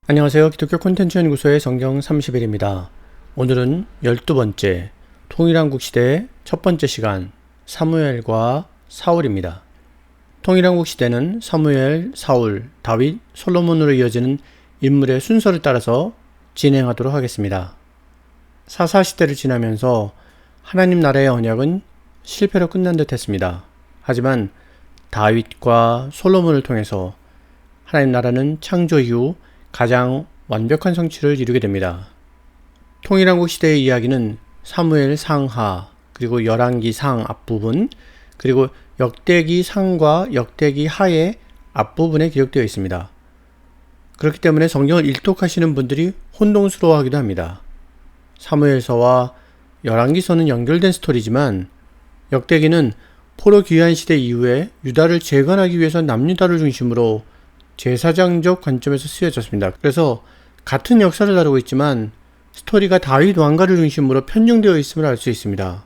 안녕하세요. 기독교 콘텐츠 연구소의 성경 30일입니다. 오늘은 12번째 통일한국 시대의 첫 번째 시간 사무엘과 사울입니다. 통일한국 시대는 사무엘, 사울, 다윗, 솔로몬으로 이어지는 인물의 순서를 따라서 진행하도록 하겠습니다. 사사시대를 지나면서 하나님 나라의 언약은 실패로 끝난 듯 했습니다. 하지만 다윗과 솔로몬을 통해서 하나님 나라는 창조 이후 가장 완벽한 성취를 이루게 됩니다. 통일한국 시대의 이야기는 사무엘 상하, 그리고 열왕기 상 앞부분, 그리고 역대기 상과 역대기 하의 앞부분에 기록되어 있습니다. 그렇기 때문에 성경을 일독하시는 분들이 혼동스러워하기도 합니다. 사무엘서와 열왕기서는 연결된 스토리지만 역대기는 포로 귀환 시대 이후에 유다를 재건하기 위해서 남유다를 중심으로 제사장적 관점에서 쓰여졌습니다. 그래서 같은 역사를 다루고 있지만 스토리가 다윗 왕가를 중심으로 편중되어 있음을 알 수 있습니다.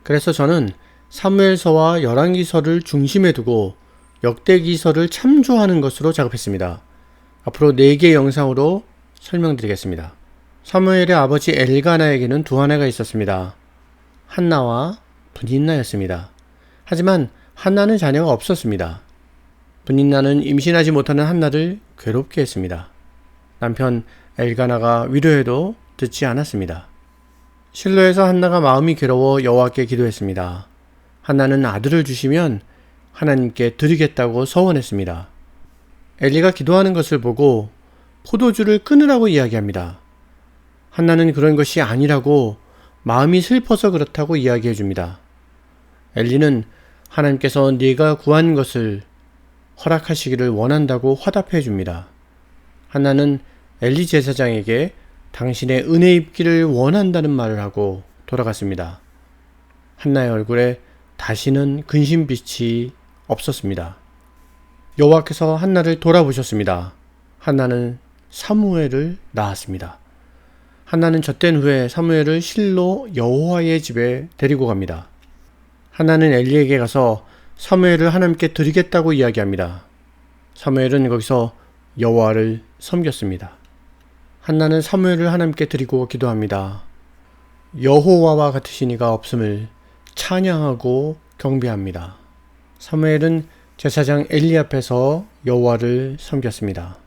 그래서 저는 사무엘서와 열왕기서를 중심에 두고 역대기서를 참조하는 것으로 작업했습니다. 앞으로 4개의 영상으로 설명드리겠습니다. 사무엘의 아버지 엘가나에게는 두 아내가 있었습니다. 한나와 브닌나였습니다. 하지만 한나는 자녀가 없었습니다. 브닌나는 임신하지 못하는 한나를 괴롭게 했습니다. 남편 엘가나가 위로해도 듣지 않았습니다. 실로에서 한나가 마음이 괴로워 여호와께 기도했습니다. 한나는 아들을 주시면 하나님께 드리겠다고 서원했습니다. 엘리가 기도하는 것을 보고 포도주를 끊으라고 이야기합니다. 한나는 그런 것이 아니라고 마음이 슬퍼서 그렇다고 이야기해 줍니다. 엘리는 하나님께서 네가 구한 것을 허락하시기를 원한다고 화답해 줍니다. 한나는 엘리 제사장에게 당신의 은혜 입기를 원한다는 말을 하고 돌아갔습니다. 한나의 얼굴에 다시는 근심빛이 없었습니다. 여호와께서 한나를 돌아보셨습니다. 한나는 사무엘을 낳았습니다. 한나는 젖된 후에 사무엘을 실로 여호와의 집에 데리고 갑니다. 한나는 엘리에게 가서 사무엘을 하나님께 드리겠다고 이야기합니다. 사무엘은 거기서 여호와를 섬겼습니다. 한나는 사무엘을 하나님께 드리고 기도합니다. 여호와와 같으신 이가 없음을 찬양하고 경배합니다. 사무엘은 제사장 엘리 앞에서 여호와를 섬겼습니다.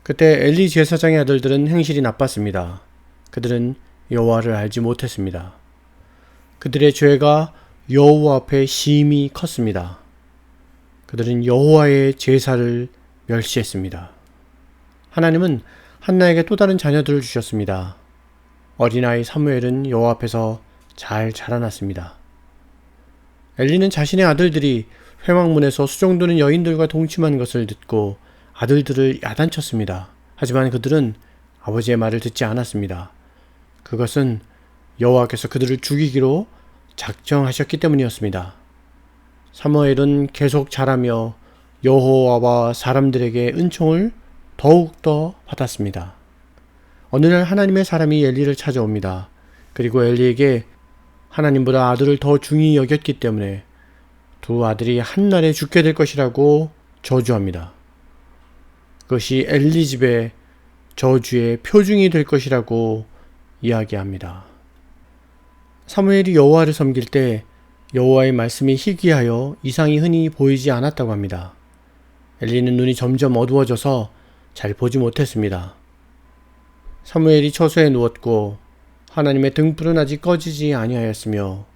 그때 엘리 제사장의 아들들은 행실이 나빴습니다. 그들은 여호와를 알지 못했습니다. 그들의 죄가 여호와 앞에 심히 컸습니다. 그들은 여호와의 제사를 멸시했습니다. 하나님은 한나에게 또 다른 자녀들을 주셨습니다. 어린아이 사무엘은 여호와 앞에서 잘 자라났습니다. 엘리는 자신의 아들들이 회막문에서 수종드는 여인들과 동침한 것을 듣고 아들들을 야단쳤습니다. 하지만 그들은 아버지의 말을 듣지 않았습니다. 그것은 여호와께서 그들을 죽이기로 작정하셨기 때문이었습니다. 사무엘은 계속 자라며 여호와와 사람들에게 은총을 더욱더 받았습니다. 어느 날 하나님의 사람이 엘리를 찾아옵니다. 그리고 엘리에게 하나님보다 아들을 더 중히 여겼기 때문에 두 아들이 한날에 죽게 될 것이라고 저주합니다. 그것이 엘리 집의 저주의 표징이 될 것이라고 이야기합니다. 사무엘이 여호와를 섬길 때 여호와의 말씀이 희귀하여 이상이 흔히 보이지 않았다고 합니다. 엘리는 눈이 점점 어두워져서 잘 보지 못했습니다. 사무엘이 처소에 누웠고 하나님의 등불은 아직 꺼지지 아니하였으며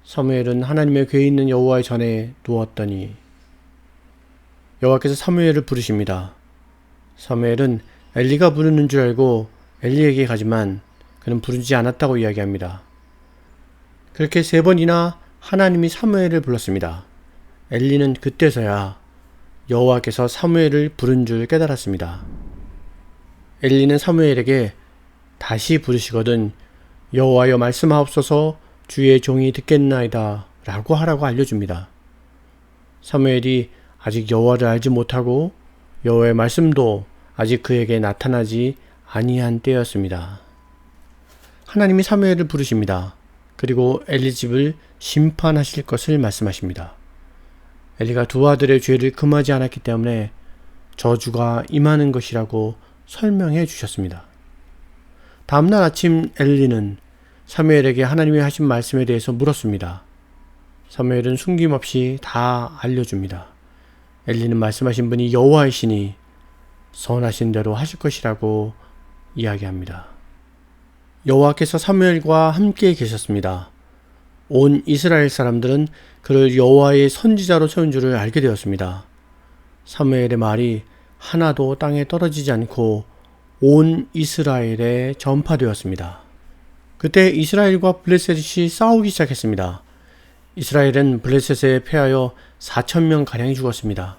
사무엘은 하나님의 궤에 있는 여호와의 전에 누웠더니 여호와께서 사무엘을 부르십니다. 사무엘은 엘리가 부르는 줄 알고 엘리에게 가지만 그는 부르지 않았다고 이야기합니다. 그렇게 3번이나 하나님이 사무엘을 불렀습니다. 엘리는 그때서야 여호와께서 사무엘을 부른 줄 깨달았습니다. 엘리는 사무엘에게 다시 부르시거든 여호와여 말씀하옵소서 주의 종이 듣겠나이다 라고 하라고 알려줍니다. 사무엘이 아직 여호와를 알지 못하고 여호와의 말씀도 아직 그에게 나타나지 아니한 때였습니다. 하나님이 사무엘을 부르십니다. 그리고 엘리 집을 심판하실 것을 말씀하십니다. 엘리가 두 아들의 죄를 금하지 않았기 때문에 저주가 임하는 것이라고 설명해 주셨습니다. 다음날 아침 엘리는 사무엘에게 하나님이 하신 말씀에 대해서 물었습니다. 사무엘은 숨김없이 다 알려줍니다. 엘리는 말씀하신 분이 여호와이시니 선하신 대로 하실 것이라고 이야기합니다. 여호와께서 사무엘과 함께 계셨습니다. 온 이스라엘 사람들은 그를 여호와의 선지자로 세운 줄을 알게 되었습니다. 사무엘의 말이 하나도 땅에 떨어지지 않고 온 이스라엘에 전파되었습니다. 그때 이스라엘과 블레셋이 싸우기 시작했습니다. 이스라엘은 블레셋에 패하여 4,000명 가량이 죽었습니다.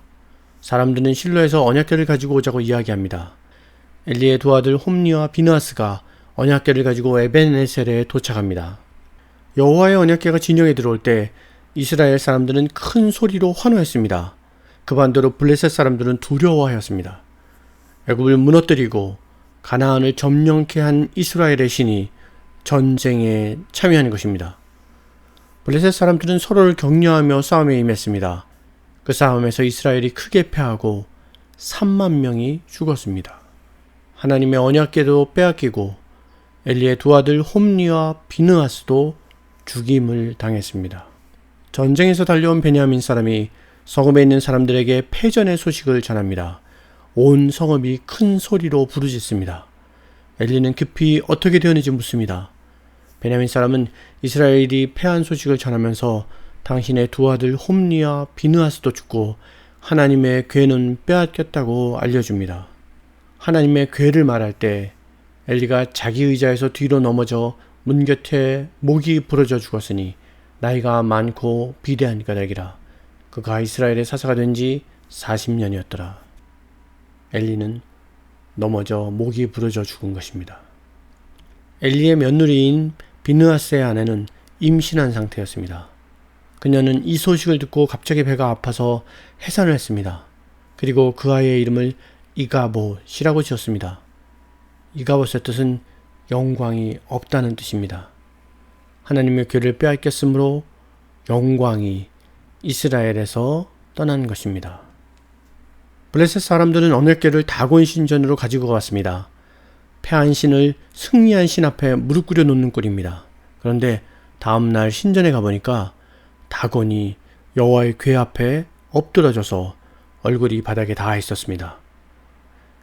사람들은 실로에서 언약궤를 가지고 오자고 이야기합니다. 엘리의 두 아들 홈리와 비느하스가 언약궤를 가지고 에벤에셀에 도착합니다. 여호와의 언약궤가 진영에 들어올 때 이스라엘 사람들은 큰 소리로 환호했습니다. 그 반대로 블레셋 사람들은 두려워하였습니다. 애굽을 무너뜨리고 가나안을 점령케 한 이스라엘의 신이 전쟁에 참여하는 것입니다. 블레셋 사람들은 서로를 격려하며 싸움에 임했습니다. 그 싸움에서 이스라엘이 크게 패하고 3만 명이 죽었습니다. 하나님의 언약궤도 빼앗기고 엘리의 두 아들 홈리와 비느하스도 죽임을 당했습니다. 전쟁에서 달려온 베냐민 사람이 성읍에 있는 사람들에게 패전의 소식을 전합니다. 온 성읍이 큰 소리로 부르짖습니다. 엘리는 급히 어떻게 되었는지 묻습니다. 베냐민 사람은 이스라엘이 패한 소식을 전하면서 당신의 두 아들 홈리와 비느하스도 죽고 하나님의 궤는 빼앗겼다고 알려줍니다. 하나님의 궤를 말할 때 엘리가 자기 의자에서 뒤로 넘어져 문 곁에 목이 부러져 죽었으니 나이가 많고 비대한 까닭이라. 그가 이스라엘의 사사가 된 지 40년이었더라. 엘리는 넘어져 목이 부러져 죽은 것입니다. 엘리의 며느리인 비느하스의 아내는 임신한 상태였습니다. 그녀는 이 소식을 듣고 갑자기 배가 아파서 해산을 했습니다. 그리고 그 아이의 이름을 이가봇이라고 지었습니다. 이가봇의 뜻은 영광이 없다는 뜻입니다. 하나님의 궤를 빼앗겼으므로 영광이 이스라엘에서 떠난 것입니다. 블레셋 사람들은 언약궤를 다곤 신전으로 가지고 갔습니다. 패한 신을 승리한 신 앞에 무릎 꿇여 놓는 꼴입니다. 그런데 다음날 신전에 가보니까 다곤이 여호와의 궤 앞에 엎드러져서 얼굴이 바닥에 닿아 있었습니다.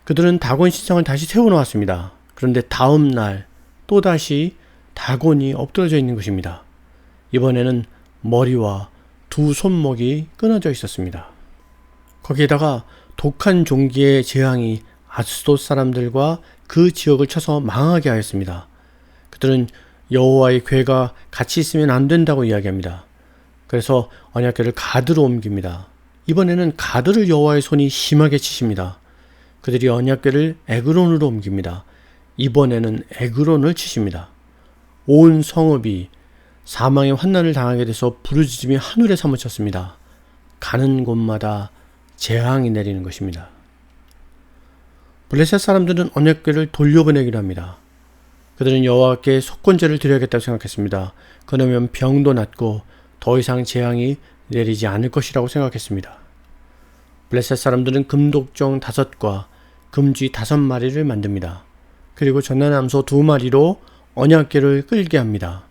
그들은 다곤 신상을 다시 세워놓았습니다. 그런데 다음날 또다시 다곤이 엎드러져 있는 것입니다. 이번에는 머리와 두 손목이 끊어져 있었습니다. 거기에다가 독한 종기의 재앙이 아스돗 사람들과 그 지역을 쳐서 망하게 하였습니다. 그들은 여호와의 궤가 같이 있으면 안 된다고 이야기합니다. 그래서 언약궤를 가드로 옮깁니다. 이번에는 가드를 여호와의 손이 심하게 치십니다. 그들이 언약궤를 에그론으로 옮깁니다. 이번에는 에그론을 치십니다. 온 성읍이 사망의 환난을 당하게 돼서 부르짖음이 하늘에 사무쳤습니다. 가는 곳마다 재앙이 내리는 것입니다. 블레셋 사람들은 언약궤를 돌려보내기로 합니다. 그들은 여호와께 속건제를 드려야겠다고 생각했습니다. 그러면 병도 낫고 더 이상 재앙이 내리지 않을 것이라고 생각했습니다. 블레셋 사람들은 금독종 5과 금쥐 5마리를 만듭니다. 그리고 전난암소 2마리로 언약궤를 끌게 합니다.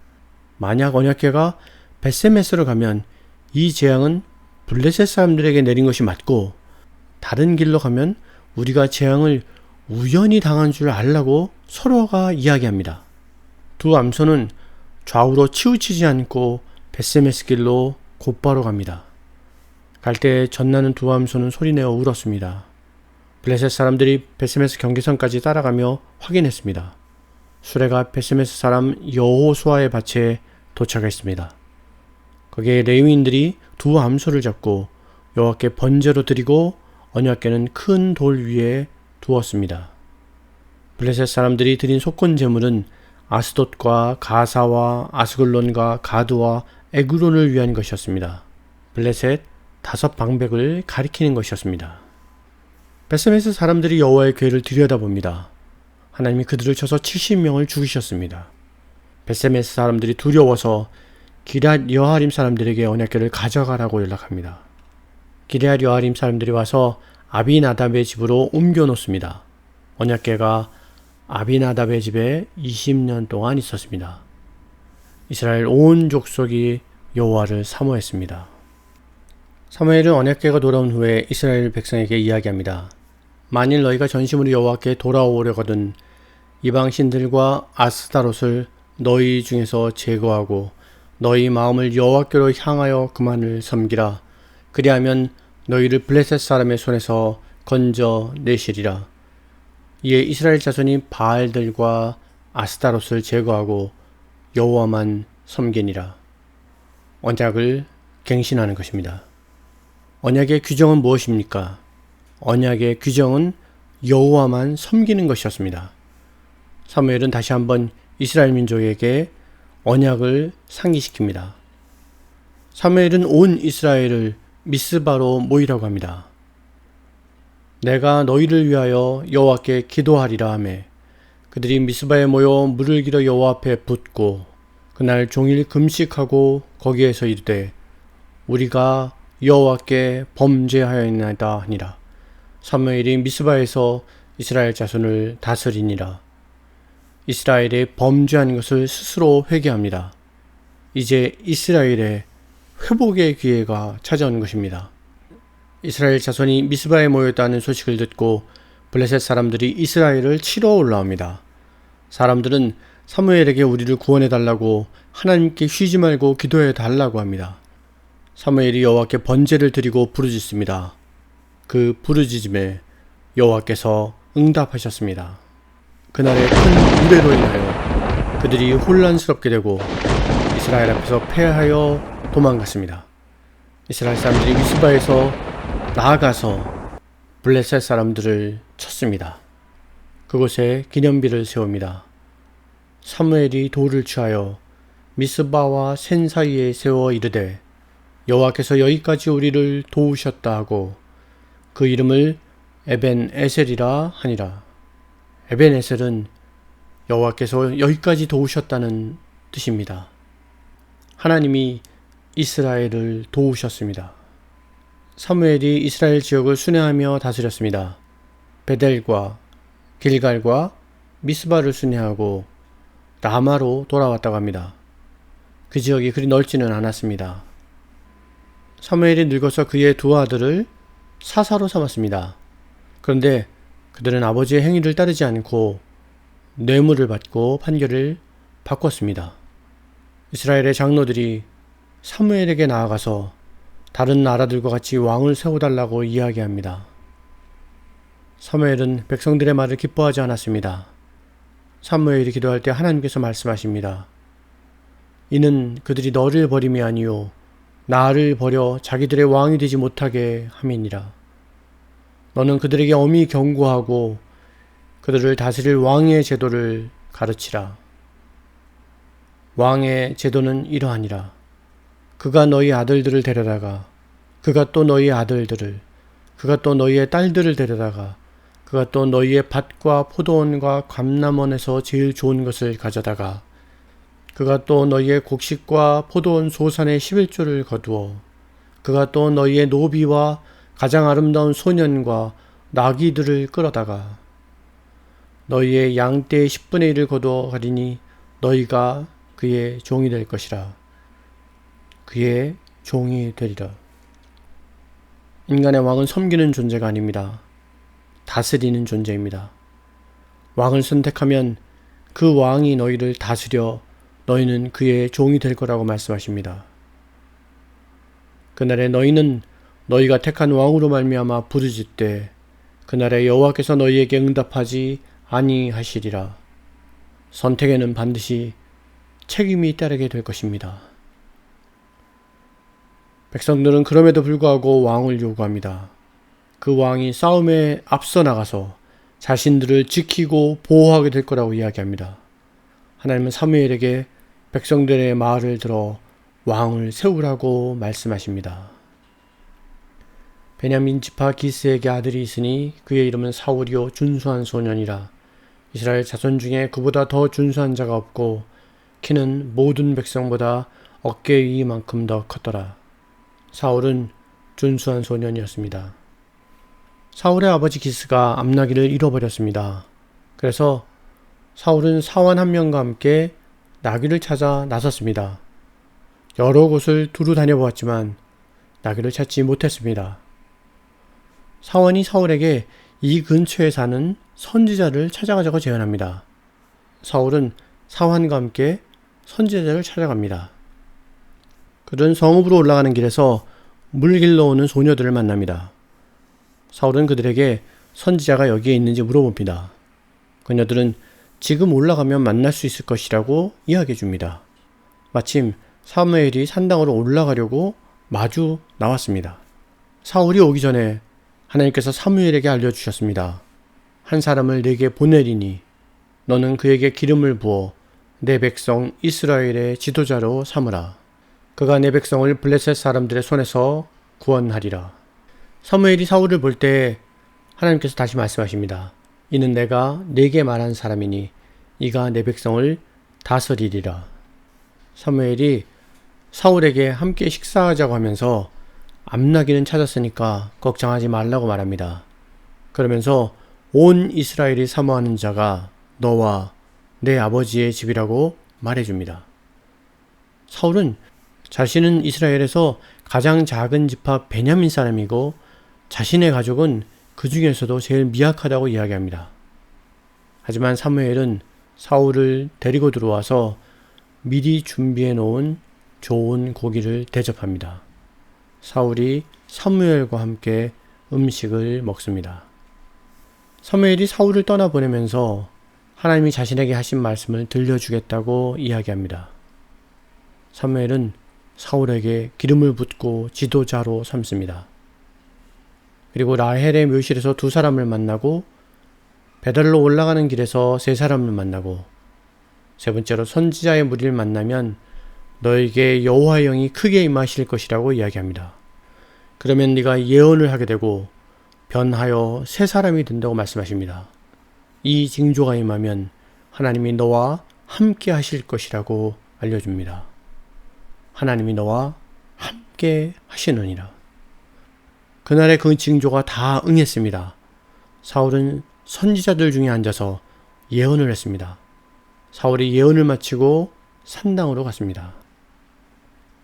만약 언약궤가 벳세메스로 가면 이 재앙은 블레셋 사람들에게 내린 것이 맞고 다른 길로 가면 우리가 재앙을 우연히 당한 줄 알라고 서로가 이야기합니다. 두 암소는 좌우로 치우치지 않고 벳세메스 길로 곧바로 갑니다. 갈 때 전나는 두 암소는 소리내어 울었습니다. 블레셋 사람들이 벳세메스 경계선까지 따라가며 확인했습니다. 수레가 벳세메스 사람 여호수아의 밭에 도착했습니다. 거기에 레위인들이 두 암소를 잡고 여호와께 번제로 드리고 언약궤는 큰 돌 위에 두었습니다. 블레셋 사람들이 드린 속건 제물은 아스돗과 가사와 아스글론과 가드와 에그론을 위한 것이었습니다. 블레셋 5방백을 가리키는 것이었습니다. 벳세메스 사람들이 여호와의 궤를 들여다봅니다. 하나님이 그들을 쳐서 70명을 죽이셨습니다. 벳세메스 사람들이 두려워서 기럇 여하림 사람들에게 언약궤를 가져가라고 연락합니다. 기럇 여하림 사람들이 와서 아비나답의 집으로 옮겨 놓습니다. 언약궤가 아비나답의 집에 20년 동안 있었습니다. 이스라엘 온 족속이 여호와를 사모했습니다. 사무엘은 언약궤가 돌아온 후에 이스라엘 백성에게 이야기합니다. 만일 너희가 전심으로 여호와께 돌아오려거든 이방 신들과 아스타롯을 너희 중에서 제거하고 너희 마음을 여호와께로 향하여 그만을 섬기라. 그리하면 너희를 블레셋 사람의 손에서 건져 내시리라. 이에 이스라엘 자손이 바알들과 아스타롯을 제거하고 여호와만 섬기니라. 언약을 갱신하는 것입니다. 언약의 규정은 무엇입니까? 언약의 규정은 여호와만 섬기는 것이었습니다. 사무엘은 다시 한번 이스라엘 민족에게 언약을 상기시킵니다. 사무엘은 온 이스라엘을 미스바로 모이라고 합니다. 내가 너희를 위하여 여호와께 기도하리라 하매 그들이 미스바에 모여 물을 길어 여호와 앞에 붓고 그날 종일 금식하고 거기에서 이르되 우리가 여호와께 범죄하였나이다 하니라. 사무엘이 미스바에서 이스라엘 자손을 다스리니라. 이스라엘이 범죄한 것을 스스로 회개합니다. 이제 이스라엘의 회복의 기회가 찾아오는 것입니다. 이스라엘 자손이 미스바에 모였다는 소식을 듣고 블레셋 사람들이 이스라엘을 치러 올라옵니다. 사람들은 사무엘에게 우리를 구원해 달라고 하나님께 쉬지 말고 기도해 달라고 합니다. 사무엘이 여호와께 번제를 드리고 부르짖습니다. 그 부르짖음에 여호와께서 응답하셨습니다. 그날의 큰 우레로 인하여 그들이 혼란스럽게 되고 이스라엘 앞에서 패하여 도망갔습니다. 이스라엘 사람들이 미스바에서 나아가서 블레셋 사람들을 쳤습니다. 그곳에 기념비를 세웁니다. 사무엘이 돌을 취하여 미스바와 센 사이에 세워 이르되 여호와께서 여기까지 우리를 도우셨다 하고 그 이름을 에벤에셀이라 하니라. 에벤에셀은 여호와께서 여기까지 도우셨다는 뜻입니다. 하나님이 이스라엘을 도우셨습니다. 사무엘이 이스라엘 지역을 순회하며 다스렸습니다. 베델과 길갈과 미스바를 순회하고 라마로 돌아왔다고 합니다. 그 지역이 그리 넓지는 않았습니다. 사무엘이 늙어서 그의 두 아들을 사사로 삼았습니다. 그런데 그들은 아버지의 행위를 따르지 않고 뇌물을 받고 판결을 바꿨습니다. 이스라엘의 장로들이 사무엘에게 나아가서 다른 나라들과 같이 왕을 세워달라고 이야기합니다. 사무엘은 백성들의 말을 기뻐하지 않았습니다. 사무엘이 기도할 때 하나님께서 말씀하십니다. 이는 그들이 너를 버림이 아니요 나를 버려 자기들의 왕이 되지 못하게 함이니라. 너는 그들에게 엄히 경고하고 그들을 다스릴 왕의 제도를 가르치라. 왕의 제도는 이러하니라. 그가 너희 아들들을 데려다가 그가 또 너희 아들들을 그가 또 너희의 딸들을 데려다가 그가 또 너희의 밭과 포도원과 감람원에서 제일 좋은 것을 가져다가 그가 또 너희의 곡식과 포도원 소산의 11조를 거두어 그가 또 너희의 노비와 가장 아름다운 소년과 나귀들을 끌어다가 너희의 양떼의 10분의 1을 거두어 가리니 너희가 그의 종이 될 것이라. 그의 종이 되리라. 인간의 왕은 섬기는 존재가 아닙니다. 다스리는 존재입니다. 왕을 선택하면 그 왕이 너희를 다스려 너희는 그의 종이 될 거라고 말씀하십니다. 그날에 너희는 너희가 택한 왕으로 말미암아 부르짖되 그날에 여호와께서 너희에게 응답하지 아니하시리라. 선택에는 반드시 책임이 따르게 될 것입니다. 백성들은 그럼에도 불구하고 왕을 요구합니다. 그 왕이 싸움에 앞서 나가서 자신들을 지키고 보호하게 될 거라고 이야기합니다. 하나님은 사무엘에게 백성들의 말을 들어 왕을 세우라고 말씀하십니다. 베냐민 지파 기스에게 아들이 있으니 그의 이름은 사울이요 준수한 소년이라. 이스라엘 자손 중에 그보다 더 준수한 자가 없고 키는 모든 백성보다 어깨 위만큼 더 컸더라. 사울은 준수한 소년이었습니다. 사울의 아버지 기스가 암나기를 잃어버렸습니다. 그래서 사울은 사원 한 명과 함께 나귀를 찾아 나섰습니다. 여러 곳을 두루 다녀보았지만 나귀를 찾지 못했습니다. 사원이 사울에게 이 근처에 사는 선지자를 찾아가자고 제안합니다. 사울은 사원과 함께 선지자를 찾아갑니다. 그들은 성읍으로 올라가는 길에서 물 길러 오는 소녀들을 만납니다. 사울은 그들에게 선지자가 여기에 있는지 물어봅니다. 그녀들은 지금 올라가면 만날 수 있을 것이라고 이야기해 줍니다. 마침 사무엘이 산당으로 올라가려고 마주 나왔습니다. 사울이 오기 전에 하나님께서 사무엘에게 알려주셨습니다. 한 사람을 내게 보내리니 너는 그에게 기름을 부어 내 백성 이스라엘의 지도자로 삼으라. 그가 내 백성을 블레셋 사람들의 손에서 구원하리라. 사무엘이 사울을 볼 때 하나님께서 다시 말씀하십니다. 이는 내가 네게 말한 사람이니 이가 내 백성을 다스리리라. 사무엘이 사울에게 함께 식사하자고 하면서 암나기는 찾았으니까 걱정하지 말라고 말합니다. 그러면서 온 이스라엘이 사모하는 자가 너와 내 아버지의 집이라고 말해줍니다. 사울은 자신은 이스라엘에서 가장 작은 지파 베냐민 사람이고 자신의 가족은 그 중에서도 제일 미약하다고 이야기합니다. 하지만 사무엘은 사울을 데리고 들어와서 미리 준비해 놓은 좋은 고기를 대접합니다. 사울이 사무엘과 함께 음식을 먹습니다. 사무엘이 사울을 떠나보내면서 하나님이 자신에게 하신 말씀을 들려주겠다고 이야기합니다. 사무엘은 사울에게 기름을 붓고 지도자로 삼습니다. 그리고 라헬의 묘실에서 두 사람을 만나고 베델로 올라가는 길에서 세 사람을 만나고 세 번째로 선지자의 무리를 만나면 너에게 여호와의 영이 크게 임하실 것이라고 이야기합니다. 그러면 네가 예언을 하게 되고 변하여 새 사람이 된다고 말씀하십니다. 이 징조가 임하면 하나님이 너와 함께 하실 것이라고 알려줍니다. 하나님이 너와 함께 하시느니라. 그날의 그 징조가 다 응했습니다. 사울은 선지자들 중에 앉아서 예언을 했습니다. 사울이 예언을 마치고 산당으로 갔습니다.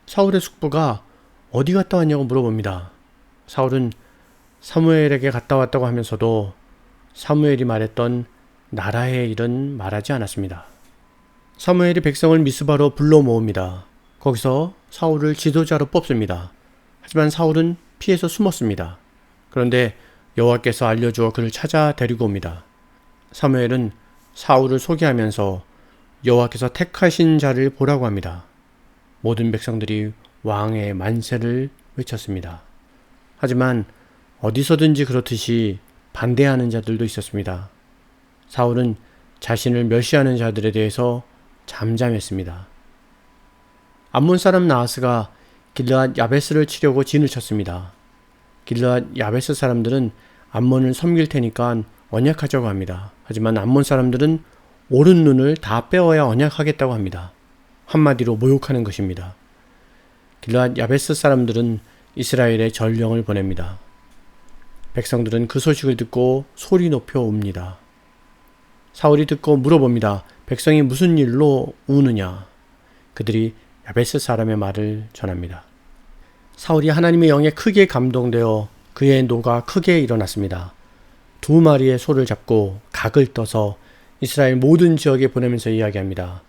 사울의 숙부가 어디 갔다 왔냐고 물어봅니다. 사울은 사무엘에게 갔다 왔다고 하면서도 사무엘이 말했던 나라의 일은 말하지 않았습니다. 사무엘이 백성을 미스바로 불러 모읍니다. 거기서 사울을 지도자로 뽑습니다. 하지만 사울은 피해서 숨었습니다. 그런데 여호와께서 알려주어 그를 찾아 데리고 옵니다. 사무엘은 사울을 소개하면서 여호와께서 택하신 자를 보라고 합니다. 모든 백성들이 왕의 만세를 외쳤습니다. 하지만 어디서든지 그렇듯이 반대하는 자들도 있었습니다. 사울은 자신을 멸시하는 자들에 대해서 잠잠했습니다. 암몬 사람 나하스가 길르앗 야베스를 치려고 진을 쳤습니다. 길르앗 야베스 사람들은 암몬을 섬길 테니까 언약하자고 합니다. 하지만 암몬 사람들은 오른 눈을 다 빼어야 언약하겠다고 합니다. 한마디로 모욕하는 것입니다. 길르앗 야베스 사람들은 이스라엘에 전령을 보냅니다. 백성들은 그 소식을 듣고 소리 높여 웁니다. 사울이 듣고 물어봅니다. 백성이 무슨 일로 우느냐? 그들이 야베스 사람의 말을 전합니다. 사울이 하나님의 영에 크게 감동되어 그의 노가 크게 일어났습니다. 두 마리의 소를 잡고 각을 떠서 이스라엘 모든 지역에 보내면서 이야기합니다.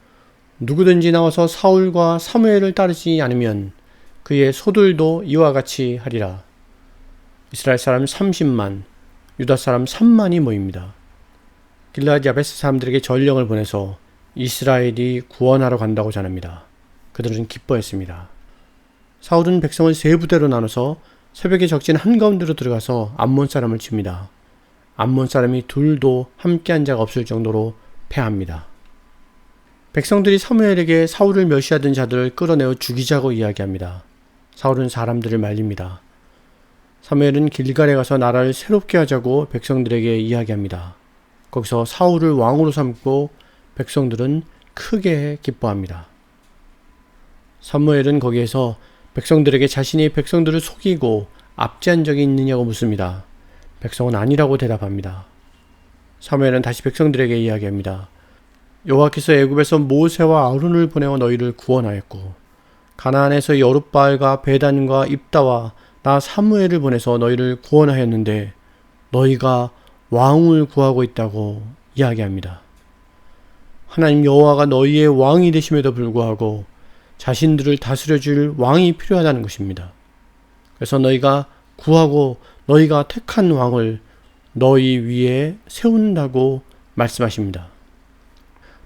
누구든지 나와서 사울과 사무엘을 따르지 않으면 그의 소들도 이와 같이 하리라. 이스라엘 사람 30만, 유다 사람 3만이 모입니다. 길르앗 야베스 사람들에게 전령을 보내서 이스라엘이 구원하러 간다고 전합니다. 그들은 기뻐했습니다. 사울은 백성을 세 부대로 나눠서 새벽에 적진 한가운데로 들어가서 암몬 사람을 칩니다. 암몬 사람이 둘도 함께한 자가 없을 정도로 패합니다. 백성들이 사무엘에게 사울을 멸시하던 자들을 끌어내어 죽이자고 이야기합니다. 사울은 사람들을 말립니다. 사무엘은 길갈에 가서 나라를 새롭게 하자고 백성들에게 이야기합니다. 거기서 사울을 왕으로 삼고 백성들은 크게 기뻐합니다. 사무엘은 거기에서 백성들에게 자신이 백성들을 속이고 압제한 적이 있느냐고 묻습니다. 백성은 아니라고 대답합니다. 사무엘은 다시 백성들에게 이야기합니다. 여호와께서 애굽에서 모세와 아론을 보내어 너희를 구원하였고 가나안에서 여룻바알과 베단과 입다와 나 사무엘을 보내서 너희를 구원하였는데 너희가 왕을 구하고 있다고 이야기합니다. 하나님 여호와가 너희의 왕이 되심에도 불구하고 자신들을 다스려 줄 왕이 필요하다는 것입니다. 그래서 너희가 구하고 너희가 택한 왕을 너희 위에 세운다고 말씀하십니다.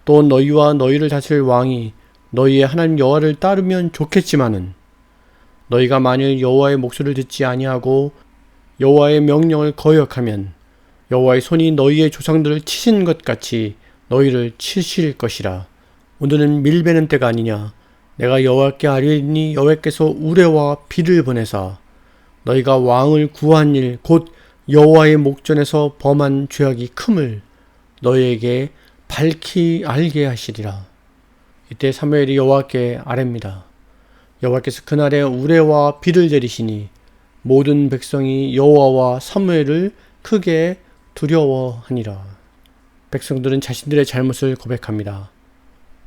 또 너희와 너희를 다스릴 왕이 너희의 하나님 여호와를 따르면 좋겠지만은 너희가 만일 여호와의 목소리를 듣지 아니하고 여호와의 명령을 거역하면 여호와의 손이 너희의 조상들을 치신 것 같이 너희를 치실 것이라. 오늘은 밀베는 때가 아니냐. 내가 여호와께 아뢰니 여호와께서 우레와 비를 보내사 너희가 왕을 구한 일 곧 여호와의 목전에서 범한 죄악이 큼을 너희에게 밝히 알게 하시리라. 이때 사무엘이 여호와께 아뢰입니다. 여호와께서 그날에 우레와 비를 내리시니 모든 백성이 여호와와 사무엘을 크게 두려워하니라. 백성들은 자신들의 잘못을 고백합니다.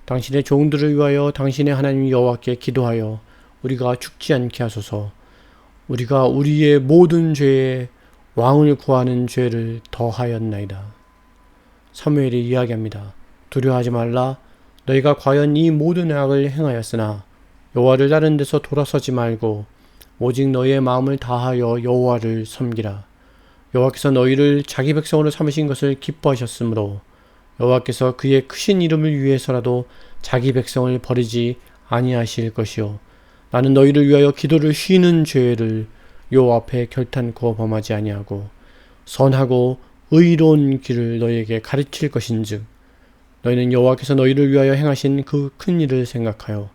당신의 종들을 위하여 당신의 하나님 여호와께 기도하여 우리가 죽지 않게 하소서. 우리가 우리의 모든 죄에 왕을 구하는 죄를 더하였나이다. 사무엘이 이야기합니다. 두려워하지 말라. 너희가 과연 이 모든 악을 행하였으나 여호와를 다른 데서 돌아서지 말고 오직 너희의 마음을 다하여 여호와를 섬기라. 여호와께서 너희를 자기 백성으로 삼으신 것을 기뻐하셨으므로 여호와께서 그의 크신 이름을 위해서라도 자기 백성을 버리지 아니하실 것이요. 나는 너희를 위하여 기도를 쉬는 죄를 여호와 앞에 결탄코 범하지 아니하고 선하고 의로운 길을 너희에게 가르칠 것인즉 너희는 여호와께서 너희를 위하여 행하신 그 큰 일을 생각하여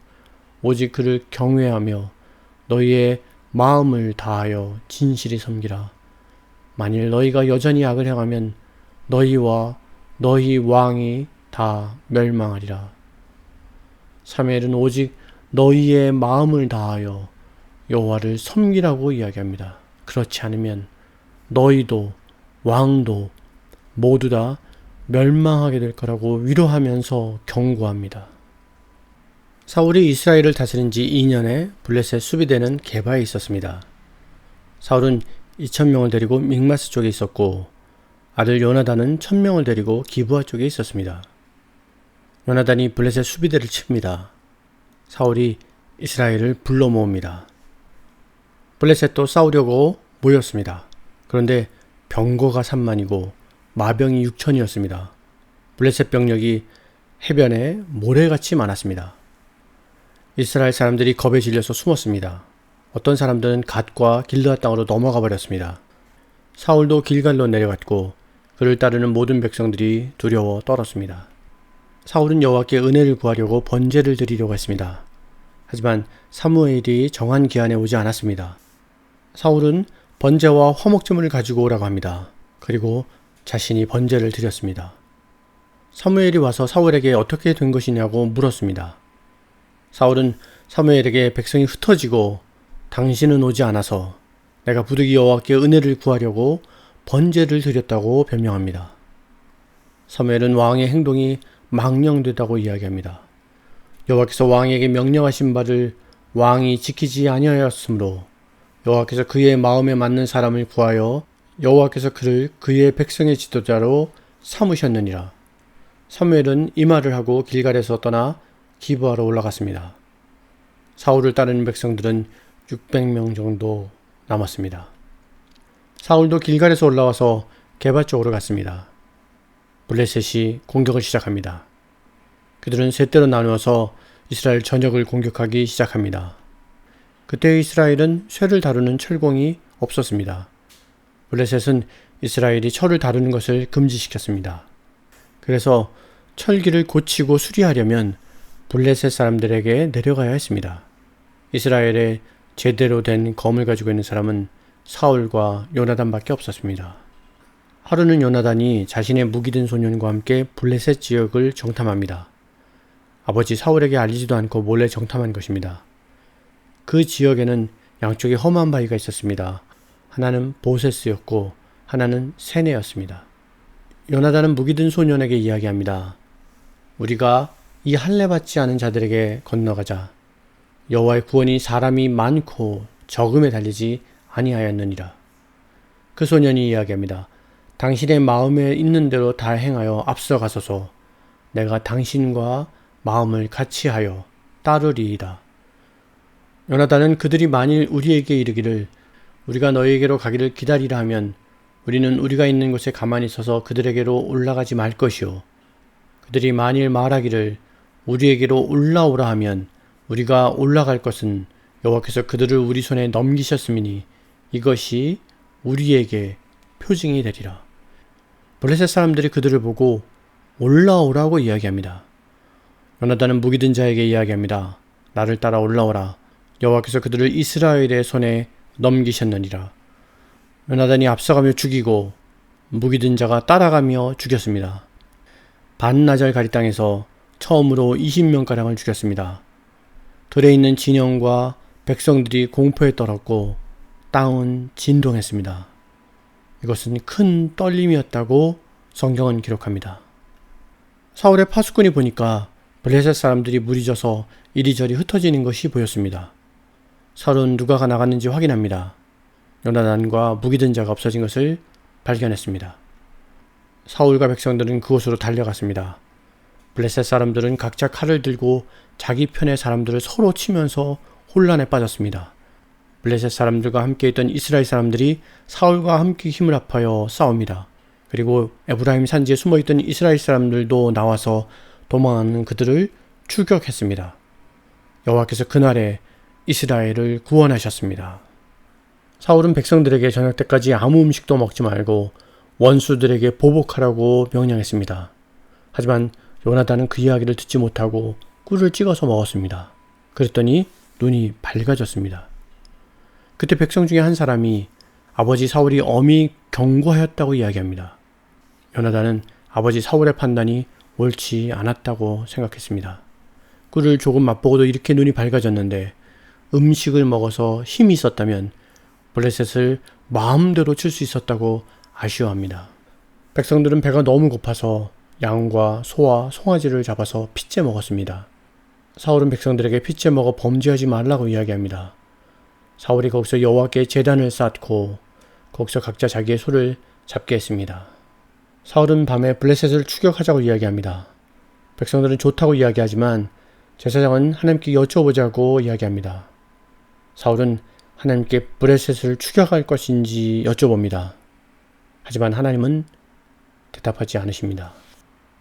오직 그를 경외하며 너희의 마음을 다하여 진실히 섬기라. 만일 너희가 여전히 악을 행하면 너희와 너희 왕이 다 멸망하리라. 사무엘은 오직 너희의 마음을 다하여 여호와를 섬기라고 이야기합니다. 그렇지 않으면 너희도 왕도 모두 다 멸망하게 될 거라고 위로하면서 경고합니다. 사울이 이스라엘을 다스린 지 2년에 블레셋 수비대는 게바에 있었습니다. 사울은 2,000명을 데리고 믹마스 쪽에 있었고 아들 요나단은 1,000명을 데리고 기브아 쪽에 있었습니다. 요나단이 블레셋 수비대를 칩니다. 사울이 이스라엘을 불러 모읍니다. 블레셋도 싸우려고 모였습니다. 그런데 병거가 3만이고 마병이 6천이었습니다. 블레셋 병력이 해변에 모래같이 많았습니다. 이스라엘 사람들이 겁에 질려서 숨었습니다. 어떤 사람들은 갓과 길르앗 땅으로 넘어가 버렸습니다. 사울도 길갈로 내려갔고 그를 따르는 모든 백성들이 두려워 떨었습니다. 사울은 여호와께 은혜를 구하려고 번제를 드리려고 했습니다. 하지만 사무엘이 정한 기한에 오지 않았습니다. 사울은 번제와 화목제물을 가지고 오라고 합니다. 그리고 자신이 번제를 드렸습니다. 사무엘이 와서 사울에게 어떻게 된 것이냐고 물었습니다. 사울은 사무엘에게 백성이 흩어지고 당신은 오지 않아서 내가 부득이 여호와께 은혜를 구하려고 번제를 드렸다고 변명합니다. 사무엘은 왕의 행동이 망령되다고 이야기합니다. 여호와께서 왕에게 명령하신 바를 왕이 지키지 아니하였으므로 여호와께서 그의 마음에 맞는 사람을 구하여 여호와께서 그를 그의 백성의 지도자로 삼으셨느니라. 사무엘은 이 말을 하고 길갈에서 떠나 기브아로 올라갔습니다. 사울을 따르는 백성들은 600명 정도 남았습니다. 사울도 길갈에서 올라와서 게바 쪽으로 갔습니다. 블레셋이 공격을 시작합니다. 그들은 세 대로 나누어서 이스라엘 전역을 공격하기 시작합니다. 그때 이스라엘은 쇠를 다루는 철공이 없었습니다. 블레셋은 이스라엘이 철을 다루는 것을 금지시켰습니다. 그래서 철기를 고치고 수리하려면 블레셋 사람들에게 내려가야 했습니다. 이스라엘에 제대로 된 검을 가지고 있는 사람은 사울과 요나단밖에 없었습니다. 하루는 요나단이 자신의 무기든 소년과 함께 블레셋 지역을 정탐합니다. 아버지 사울에게 알리지도 않고 몰래 정탐한 것입니다. 그 지역에는 양쪽에 험한 바위가 있었습니다. 하나는 보세스였고 하나는 세네였습니다. 요나단은 무기 든 소년에게 이야기합니다. 우리가 이 할례 받지 않은 자들에게 건너가자. 여호와의 구원이 사람이 많고 적음에 달리지 아니하였느니라. 그 소년이 이야기합니다. 당신의 마음에 있는 대로 다 행하여 앞서가소서. 내가 당신과 마음을 같이 하여 따르리이다. 요나단은 그들이 만일 우리에게 이르기를 우리가 너희에게로 가기를 기다리라 하면 우리는 우리가 있는 곳에 가만히 서서 그들에게로 올라가지 말 것이요. 그들이 만일 말하기를 우리에게로 올라오라 하면 우리가 올라갈 것은 여호와께서 그들을 우리 손에 넘기셨음이니 이것이 우리에게 표징이 되리라. 블레셋 사람들이 그들을 보고 올라오라고 이야기합니다. 요나단은 무기 든 자에게 이야기합니다. 나를 따라 올라오라. 여호와께서 그들을 이스라엘의 손에 넘기셨느니라. 요나단이 앞서가며 죽이고 무기 든 자가 따라가며 죽였습니다. 반나절 가리 땅에서 처음으로 20명가량을 죽였습니다. 들에 있는 진영과 백성들이 공포에 떨었고 땅은 진동했습니다. 이것은 큰 떨림이었다고 성경은 기록합니다. 사울의 파수꾼이 보니까 블레셋 사람들이 무리져서 이리저리 흩어지는 것이 보였습니다. 사울은 누가 나갔는지 확인합니다. 요나단과 무기 든 자가 없어진 것을 발견했습니다. 사울과 백성들은 그곳으로 달려갔습니다. 블레셋 사람들은 각자 칼을 들고 자기 편의 사람들을 서로 치면서 혼란에 빠졌습니다. 블레셋 사람들과 함께 있던 이스라엘 사람들이 사울과 함께 힘을 합하여 싸웁니다. 그리고 에브라임 산지에 숨어있던 이스라엘 사람들도 나와서 도망하는 그들을 추격했습니다. 여호와께서 그날에 이스라엘을 구원하셨습니다. 사울은 백성들에게 저녁 때까지 아무 음식도 먹지 말고 원수들에게 보복하라고 명령했습니다. 하지만 요나단은 그 이야기를 듣지 못하고 꿀을 찍어서 먹었습니다. 그랬더니 눈이 밝아졌습니다. 그때 백성 중에 한 사람이 아버지 사울이 엄히 경고하였다고 이야기합니다. 요나단은 아버지 사울의 판단이 옳지 않았다고 생각했습니다. 꿀을 조금 맛보고도 이렇게 눈이 밝아졌는데 음식을 먹어서 힘이 있었다면 블레셋을 마음대로 칠 수 있었다고 아쉬워합니다. 백성들은 배가 너무 고파서 양과 소와 송아지를 잡아서 핏째 먹었습니다. 사울은 백성들에게 핏째 먹어 범죄하지 말라고 이야기합니다. 사울이 거기서 여호와께 제단을 쌓고 거기서 각자 자기의 소를 잡게 했습니다. 사울은 밤에 블레셋을 추격하자고 이야기합니다. 백성들은 좋다고 이야기하지만 제사장은 하나님께 여쭤보자고 이야기합니다. 사울은 하나님께 블레셋을 추격할 것인지 여쭤봅니다. 하지만 하나님은 대답하지 않으십니다.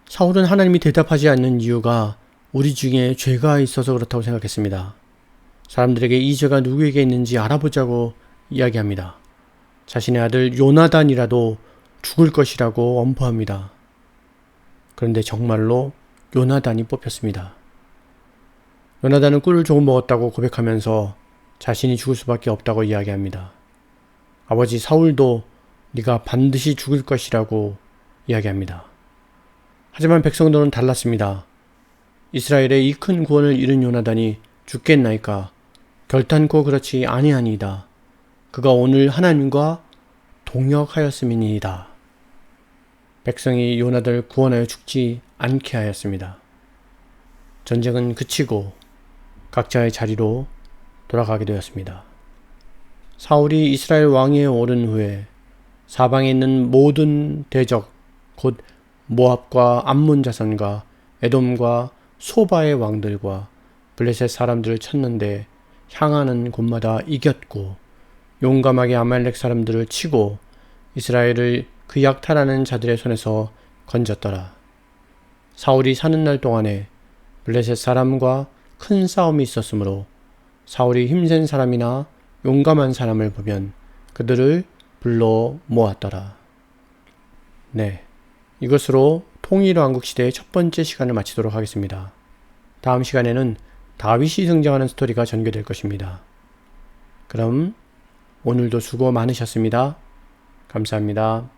사울은 하나님이 대답하지 않는 이유가 우리 중에 죄가 있어서 그렇다고 생각했습니다. 사람들에게 이 죄가 누구에게 있는지 알아보자고 이야기합니다. 자신의 아들 요나단이라도 죽을 것이라고 엄포합니다. 그런데 정말로 요나단이 뽑혔습니다. 요나단은 꿀을 조금 먹었다고 고백하면서 자신이 죽을 수밖에 없다고 이야기합니다. 아버지 사울도 네가 반드시 죽을 것이라고 이야기합니다. 하지만 백성들은 달랐습니다. 이스라엘의 이 큰 구원을 이룬 요나단이 죽겠나이까? 결단코 그렇지 아니하니이다. 그가 오늘 하나님과 동역하였음이니이다. 백성이 요나단을 구원하여 죽지 않게 하였습니다. 전쟁은 그치고 각자의 자리로 돌아가게 되었습니다. 사울이 이스라엘 왕위에 오른 후에 사방에 있는 모든 대적 곧 모압과 암몬 자손과 에돔과 소바의 왕들과 블레셋 사람들을 쳤는데 향하는 곳마다 이겼고 용감하게 아말렉 사람들을 치고 이스라엘을 그 약탈하는 자들의 손에서 건졌더라. 사울이 사는 날 동안에 블레셋 사람과 큰 싸움이 있었으므로 사울이 힘센 사람이나 용감한 사람을 보면 그들을 불러 모았더라. 네, 이것으로 통일왕국 시대의 첫 번째 시간을 마치도록 하겠습니다. 다음 시간에는 다윗이 등장하는 스토리가 전개될 것입니다. 그럼 오늘도 수고 많으셨습니다. 감사합니다.